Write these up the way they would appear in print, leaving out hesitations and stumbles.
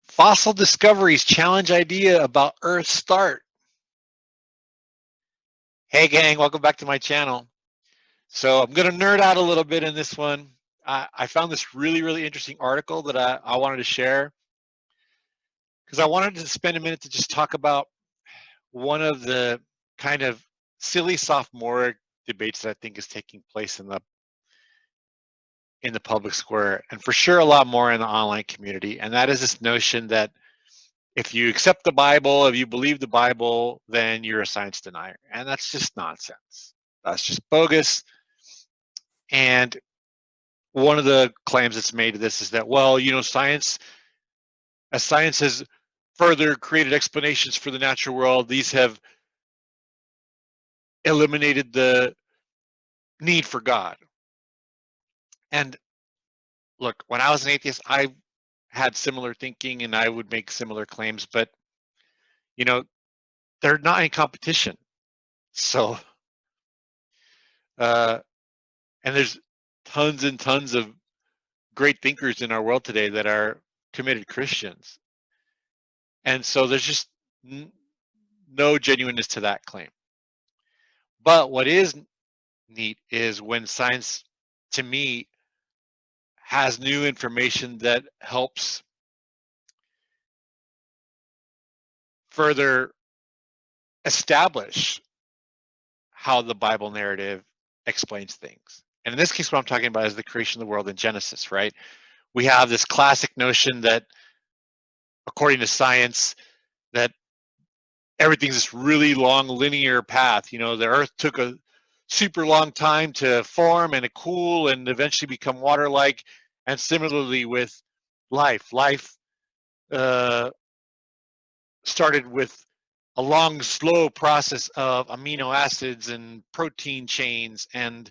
Fossil discoveries challenge idea about Earth's start. Hey gang, welcome back to my channel. So I'm gonna nerd out a little bit in this one. I found this really interesting article that I wanted to share because I wanted to spend a minute to just talk about one of the kind of silly sophomoric debates that I think is taking place in the public square, and for sure a lot more in the online community. And that is this notion that if you accept the Bible, if you believe the Bible, then you're a science denier. And that's just nonsense. That's just bogus. And one of the claims that's made to this is that, well, you know, science has further created explanations for the natural world, these have eliminated the need for God. And look, when I was an atheist, I had similar thinking and I would make similar claims, but, you know, they're not in competition. So, uh, and there's tons and tons of great thinkers in our world today that are committed Christians. And so there's just no genuineness to that claim. But what is neat is when science, to me, has new information that helps further establish how the Bible narrative explains things. And in this case, what I'm talking about is the creation of the world in Genesis, right? We have this classic notion that, according to science, that everything's this really long linear path. You know, the Earth took a super long time to form and to cool and eventually become water-like. And similarly with life started with a long, slow process of amino acids and protein chains, and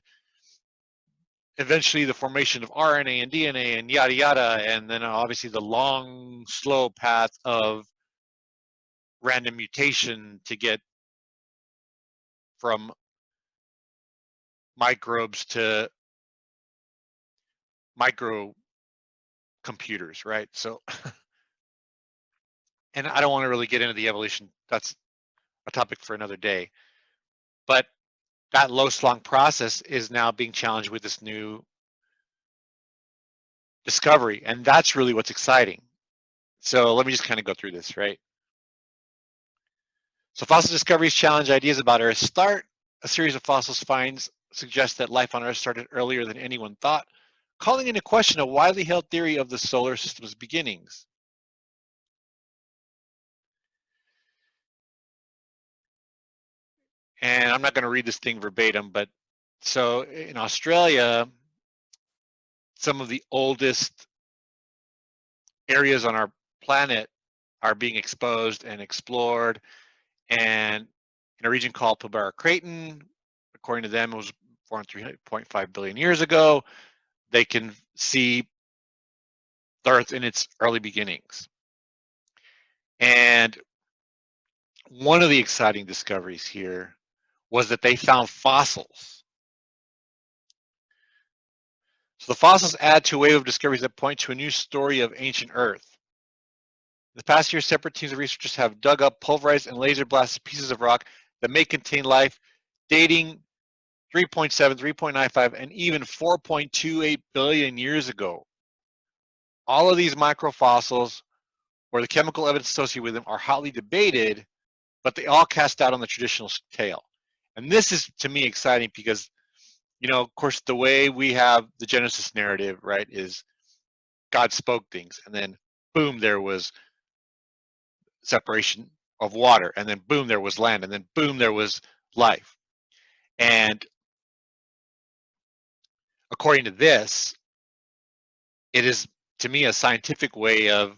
eventually the formation of RNA and DNA and yada yada, and then obviously the long, slow path of random mutation to get from microbes to micro computers, right? So, and I don't want to really get into the evolution. That's a topic for another day. But that low slung process is now being challenged with this new discovery. And that's really what's exciting. So let me just kind of go through this, right? So fossil discoveries challenge ideas about Earth's start. A series of fossils finds suggest that life on Earth started earlier than anyone thought, calling into question a widely held theory of the solar system's beginnings. And I'm not going to read this thing verbatim, but so in Australia, some of the oldest areas on our planet are being exposed and explored. And in a region called Pilbara Craton, according to them, it was formed 3.5 billion years ago. They can see the Earth in its early beginnings. And one of the exciting discoveries here was that they found fossils. So the fossils add to a wave of discoveries that point to a new story of ancient Earth. In the past year, separate teams of researchers have dug up, pulverized, and laser blasted pieces of rock that may contain life dating 3.7, 3.95, and even 4.28 billion years ago. All of these microfossils, or the chemical evidence associated with them, are hotly debated, but they all cast doubt on the traditional tale. And this is, to me, exciting because, you know, of course, the way we have the Genesis narrative, right, is God spoke things, and then boom, there was separation of water, and then boom, there was land, and then boom, there was life. And according to this, it is, to me, a scientific way of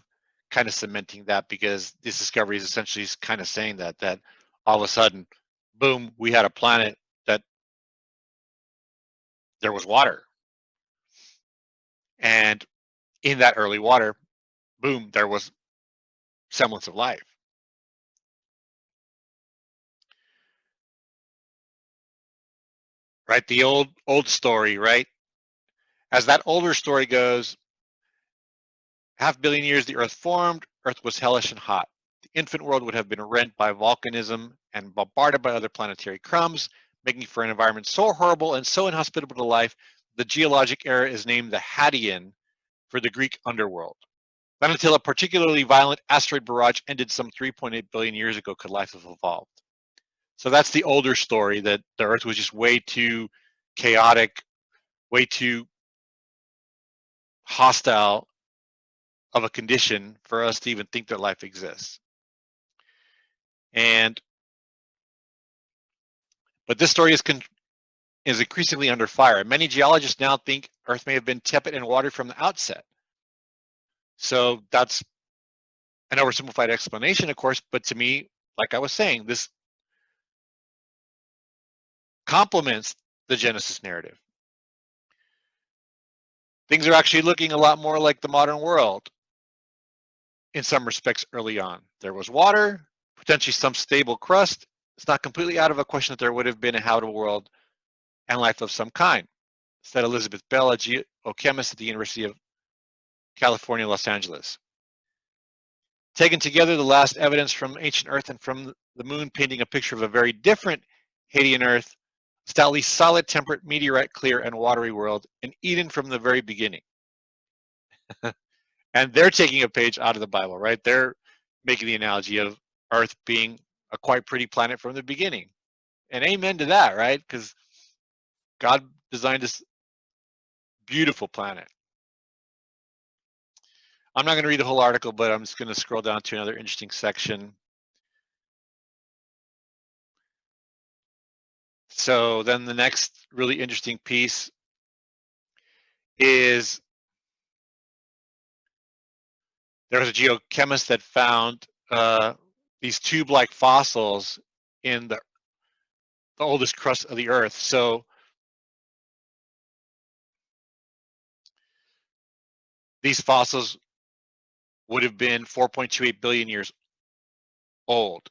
kind of cementing that, because this discovery is essentially kind of saying that all of a sudden, boom, we had a planet that there was water. And in that early water, boom, there was semblance of life. Right? The old story, right? As that older story goes, 500 million years the Earth formed, Earth was hellish and hot. The infant world would have been rent by volcanism and bombarded by other planetary crumbs, making for an environment so horrible and so inhospitable to life, the geologic era is named the Hadean for the Greek underworld. Not until a particularly violent asteroid barrage ended some 3.8 billion years ago could life have evolved. So that's the older story, that the Earth was just way too chaotic, way too hostile of a condition for us to even think that life exists. But this story is increasingly under fire. Many geologists now think Earth may have been tepid and watery from the outset. So that's an oversimplified explanation, of course, but to me, like I was saying, this complements the Genesis narrative. Things are actually looking a lot more like the modern world in some respects early on. There was water, potentially some stable crust. It's not completely out of a question that there would have been a habitable world and life of some kind, said Elizabeth Bell, a geochemist at the University of California, Los Angeles. Taken together, the last evidence from ancient Earth and from the moon painting a picture of a very different Hadean Earth, stoutly solid, temperate, meteorite clear, and watery world, in Eden from the very beginning. And they're taking a page out of the Bible, right? They're making the analogy of Earth being a quite pretty planet from the beginning. And amen to that, right? Because God designed this beautiful planet. I'm not going to read the whole article, but I'm just going to scroll down to another interesting section. So then the next really interesting piece is there was a geochemist that found these tube-like fossils in the oldest crust of the Earth. So these fossils would have been 4.28 billion years old.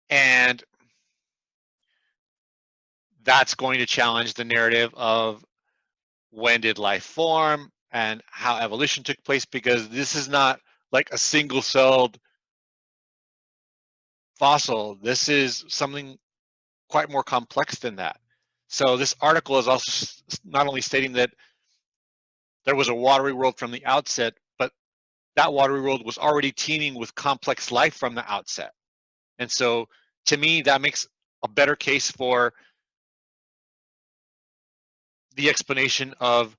And that's going to challenge the narrative of when did life form and how evolution took place, because this is not like a single-celled fossil. This is something quite more complex than that. So this article is also not only stating that there was a watery world from the outset, but that watery world was already teeming with complex life from the outset. And so to me, that makes a better case for the explanation of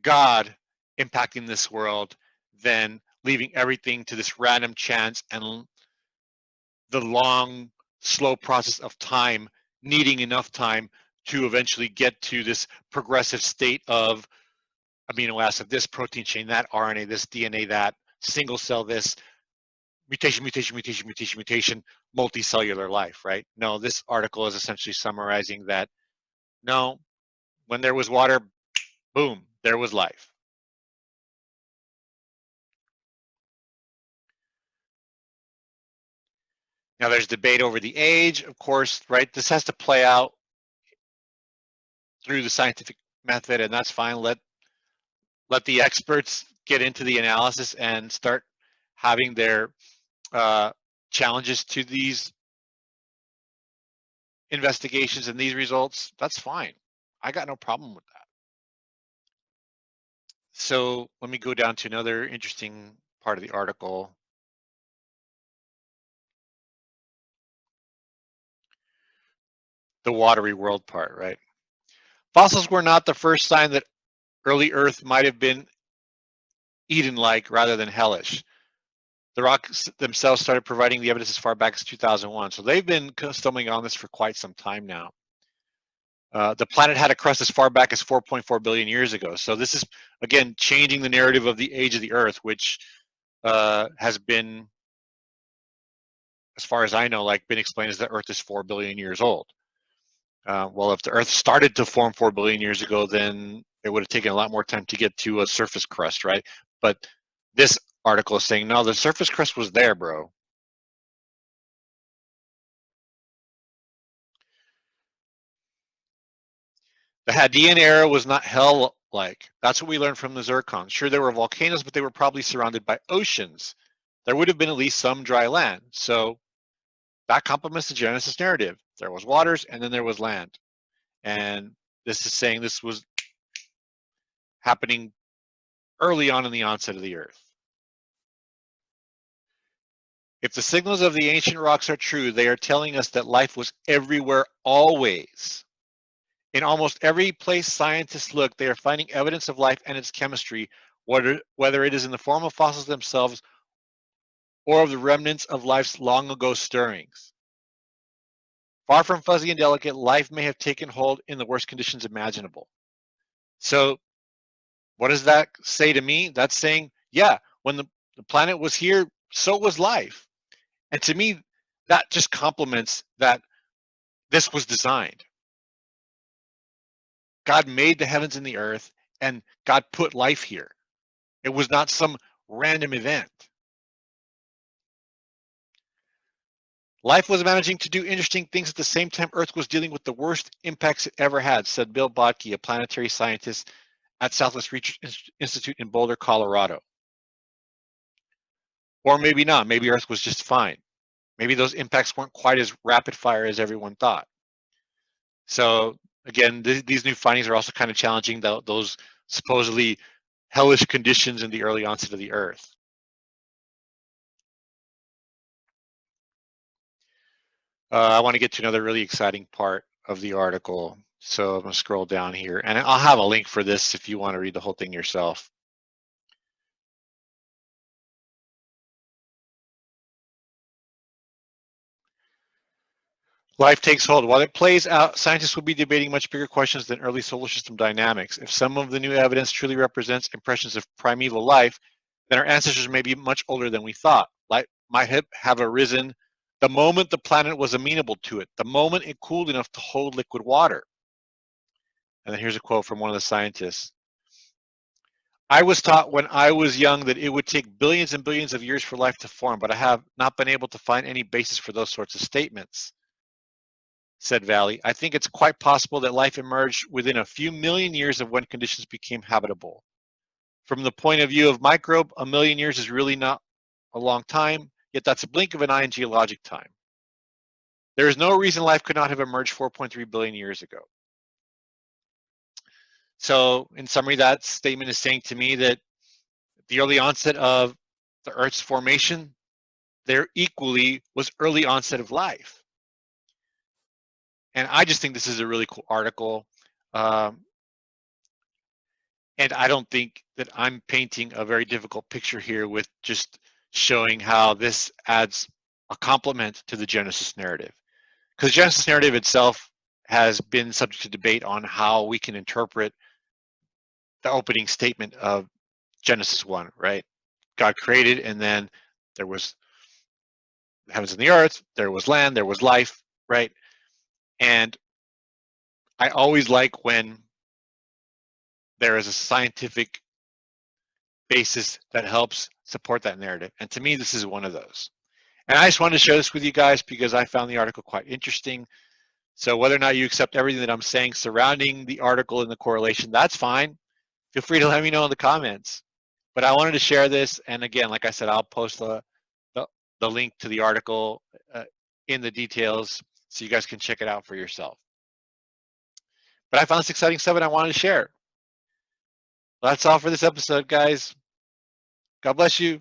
God impacting this world than leaving everything to this random chance and the long, slow process of time, needing enough time to eventually get to this progressive state of amino acid, this protein chain, that RNA, this DNA, that single cell, this mutation, multicellular life, right? No, this article is essentially summarizing that, no, when there was water, boom, there was life. Now there's debate over the age, of course, right? This has to play out through the scientific method, and that's fine. Let the experts get into the analysis and start having their challenges to these investigations and these results. That's fine. I got no problem with that. So let me go down to another interesting part of the article. The watery world part, right? Fossils were not the first sign that early Earth might have been Eden-like rather than hellish. The rocks themselves started providing the evidence as far back as 2001. So they've been stumbling on this for quite some time now. The planet had a crust as far back as 4.4 billion years ago. So this is, again, changing the narrative of the age of the Earth, which has been, as far as I know, like been explained as the Earth is 4 billion years old. Well, if the Earth started to form 4 billion years ago, then it would have taken a lot more time to get to a surface crust, right? But this article is saying, no, the surface crust was there, bro. The Hadean era was not like. That's what we learned from the zircons. Sure, there were volcanoes, but they were probably surrounded by oceans. There would have been at least some dry land. So that complements the Genesis narrative. There was waters and then there was land. And this is saying this was happening early on in the onset of the Earth. If the signals of the ancient rocks are true, they are telling us that life was everywhere always. In almost every place scientists look, they are finding evidence of life and its chemistry, whether it is in the form of fossils themselves or of the remnants of life's long ago stirrings. Far from fuzzy and delicate, life may have taken hold in the worst conditions imaginable. So what does that say to me? That's saying, yeah, when the planet was here, so was life. And to me, that just complements that this was designed. God made the heavens and the earth, and God put life here. It was not some random event. Life was managing to do interesting things at the same time Earth was dealing with the worst impacts it ever had, said Bill Bodke, a planetary scientist at Southwest Research Institute in Boulder, Colorado. Or maybe not. Maybe Earth was just fine. Maybe those impacts weren't quite as rapid fire as everyone thought. So again, these new findings are also kind of challenging those supposedly hellish conditions in the early onset of the Earth. I want to get to another really exciting part of the article. So I'm going to scroll down here, and I'll have a link for this if you want to read the whole thing yourself. Life takes hold. While it plays out, scientists will be debating much bigger questions than early solar system dynamics. If some of the new evidence truly represents impressions of primeval life, then our ancestors may be much older than we thought. Life might have arisen the moment the planet was amenable to it, the moment it cooled enough to hold liquid water. And then here's a quote from one of the scientists. I was taught when I was young that it would take billions and billions of years for life to form, but I have not been able to find any basis for those sorts of statements, said Valley. I think it's quite possible that life emerged within a few million years of when conditions became habitable. From the point of view of microbe, a million years is really not a long time, yet that's a blink of an eye in geologic time. There is no reason life could not have emerged 4.3 billion years ago. So in summary, that statement is saying to me that the early onset of the Earth's formation, there equally was early onset of life. And I just think this is a really cool article. And I don't think that I'm painting a very difficult picture here with just showing how this adds a complement to the Genesis narrative. Because the Genesis narrative itself has been subject to debate on how we can interpret the opening statement of Genesis 1, right? God created, and then there was the heavens and the earth, there was land, there was life, right? And I always like when there is a scientific basis that helps support that narrative. And to me, this is one of those. And I just wanted to share this with you guys because I found the article quite interesting. So whether or not you accept everything that I'm saying surrounding the article and the correlation, that's fine. Feel free to let me know in the comments. But I wanted to share this. And again, like I said, I'll post the link to the article in the details so you guys can check it out for yourself. But I found this exciting stuff and I wanted to share. That's all for this episode, guys. God bless you.